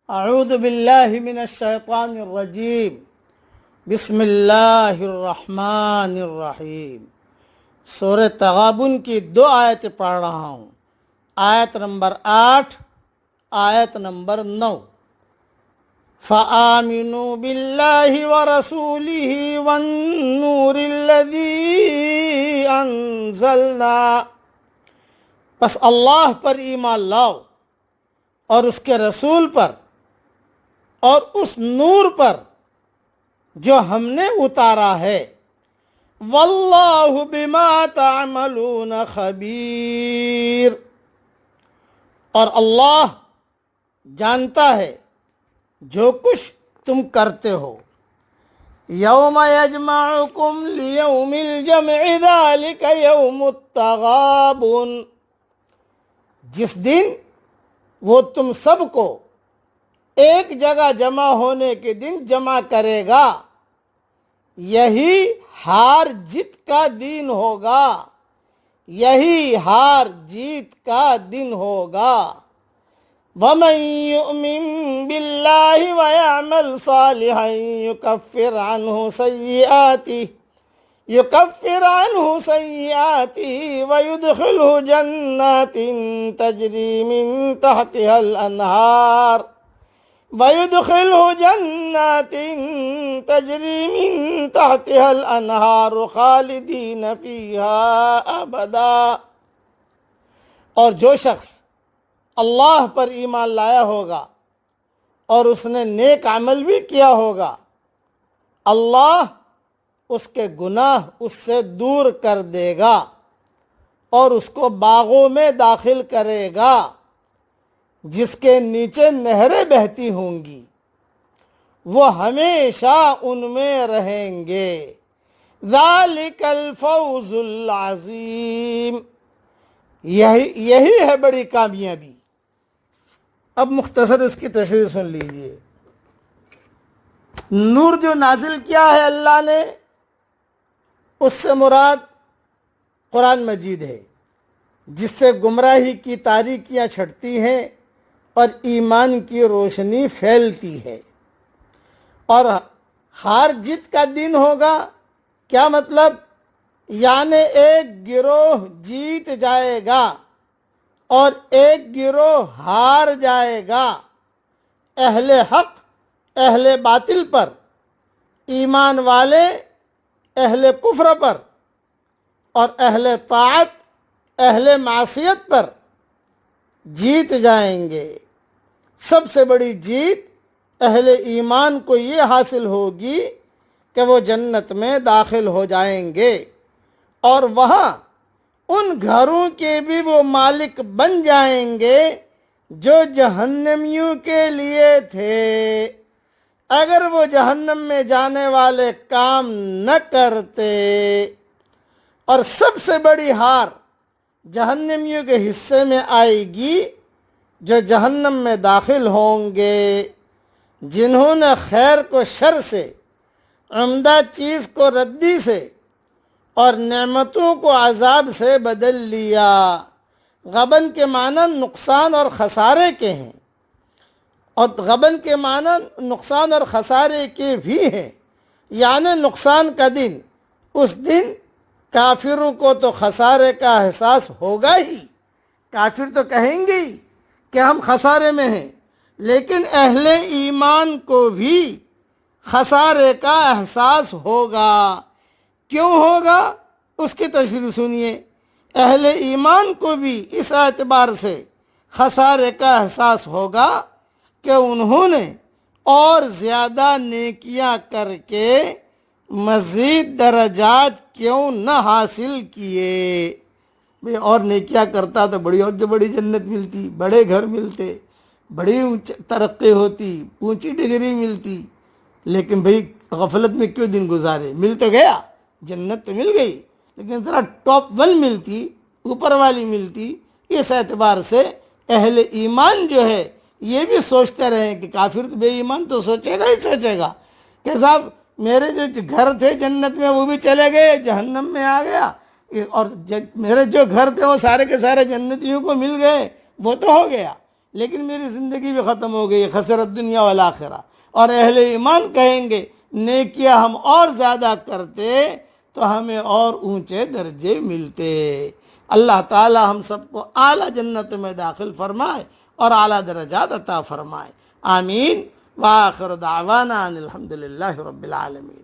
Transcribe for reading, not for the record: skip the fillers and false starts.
اعوذ باللہ من الشیطان الرجیم بسم اللہ الرحمن الرحیم۔ سورہ تغابن کی 2 آیتیں پڑھ رہا ہوں، آیت نمبر 8، آیت نمبر 9۔ فَآمِنُوا بِاللَّهِ وَرَسُولِهِ وَالنُّورِ الَّذِي أَنزَلْنَا، پس اللہ پر ایمان لاؤ اور اس کے رسول پر اور اس نور پر جو ہم نے اتارا ہے۔ واللہ بما تعملون خبیر، اور اللہ جانتا ہے جو کچھ تم کرتے ہو۔ یوم یجمعکم لیوم الجمع ذالک یوم التغابن، جس دن وہ تم سب کو ایک جگہ جمع ہونے کے دن جمع کرے گا، یہی ہار جیت کا دن ہوگا، یہی ہار جیت کا دن ہوگا۔ وَمَن يُؤْمِن بِاللَّهِ وَيَعْمَلْ صَالِحًا يُكَفِّرْ عَنْهُ سَيِّئَاتِهِ وَيُدْخِلْهُ جَنَّاتٍ تَجْرِي مِن تَحْتِهَا الْأَنْهَارُ خَالِدِينَ فِيهَا أَبَدًا، اور جو شخص اللہ پر ایمان لایا ہوگا اور اس نے نیک عمل بھی کیا ہوگا، اللہ اس کے گناہ اس سے دور کر دے گا اور اس کو باغوں میں داخل کرے گا جس کے نیچے نہریں بہتی ہوں گی، وہ ہمیشہ ان میں رہیں گے۔ ذالک الفوز العظیم، یہی ہے بڑی کامیابی۔ اب مختصر اس کی تشریح سن لیجئے۔ نور جو نازل کیا ہے اللہ نے، اس سے مراد قرآن مجید ہے، جس سے گمراہی کی تاریکیاں چھٹتی ہیں اور ایمان کی روشنی پھیلتی ہے۔ اور ہار جیت کا دن ہوگا، کیا مطلب؟ یعنی ایک گروہ جیت جائے گا اور ایک گروہ ہار جائے گا۔ اہل حق اہل باطل پر، ایمان والے اہل کفر پر، اور اہل طاعت اہل معصیت پر جیت جائیں گے۔ سب سے بڑی جیت اہل ایمان کو یہ حاصل ہوگی کہ وہ جنت میں داخل ہو جائیں گے اور وہاں ان گھروں کے بھی وہ مالک بن جائیں گے جو جہنمیوں کے لیے تھے۔ اگر وہ جہنم میں جانے والے کام نہ کرتے۔ اور سب سے بڑی ہار جہنمیوں کے حصے میں آئے گی جو جہنم میں داخل ہوں گے، جنہوں نے خیر کو شر سے، عمدہ چیز کو ردی سے، اور نعمتوں کو عذاب سے بدل لیا۔ غبن کے معنی نقصان اور خسارے کے ہیں، اور غبن کے معنی نقصان اور خسارے کے بھی ہیں، یعنی نقصان کا دن۔ اس دن کافروں کو تو خسارے کا احساس ہوگا ہی، کافر تو کہیں گے ہی کہ ہم خسارے میں ہیں، لیکن اہل ایمان کو بھی خسارے کا احساس ہوگا۔ کیوں ہوگا؟ اس کی تشریح سنیے۔ اہل ایمان کو بھی اس اعتبار سے خسارے کا احساس ہوگا کہ انہوں نے اور زیادہ نیکیاں کر کے مزید درجات کیوں نہ حاصل کیے۔ بھئی اور نیکیاں کرتا تو بڑی اور بڑی جنت ملتی، بڑے گھر ملتے، بڑی ترقی ہوتی، اونچی ڈگری ملتی، لیکن بھئی غفلت میں کیوں دن گزارے؟ مل تو گیا، جنت تو مل گئی، لیکن ذرا ٹاپ 1 ملتی، اوپر والی ملتی۔ اس اعتبار سے اہل ایمان جو ہے یہ بھی سوچتے رہے کہ کافر بے ایمان تو سوچے گا ہی سوچے گا کہ صاحب میرے جو گھر تھے جنت میں وہ بھی چلے گئے، جہنم میں آ گیا، اور میرے جو گھر تھے وہ سارے کے سارے جنتیوں کو مل گئے، وہ تو ہو گیا، لیکن میری زندگی بھی ختم ہو گئی، خسرت دنیا والآخرہ. اور اہل ایمان کہیں گے نیکیاں ہم اور زیادہ کرتے تو ہمیں اور اونچے درجے ملتے. اللہ تعالی ہم سب کو اعلیٰ جنت میں داخل فرمائے اور اعلیٰ درجات عطا فرمائے. آمین. وآخر دعوانا ان الحمد للہ رب العالمین.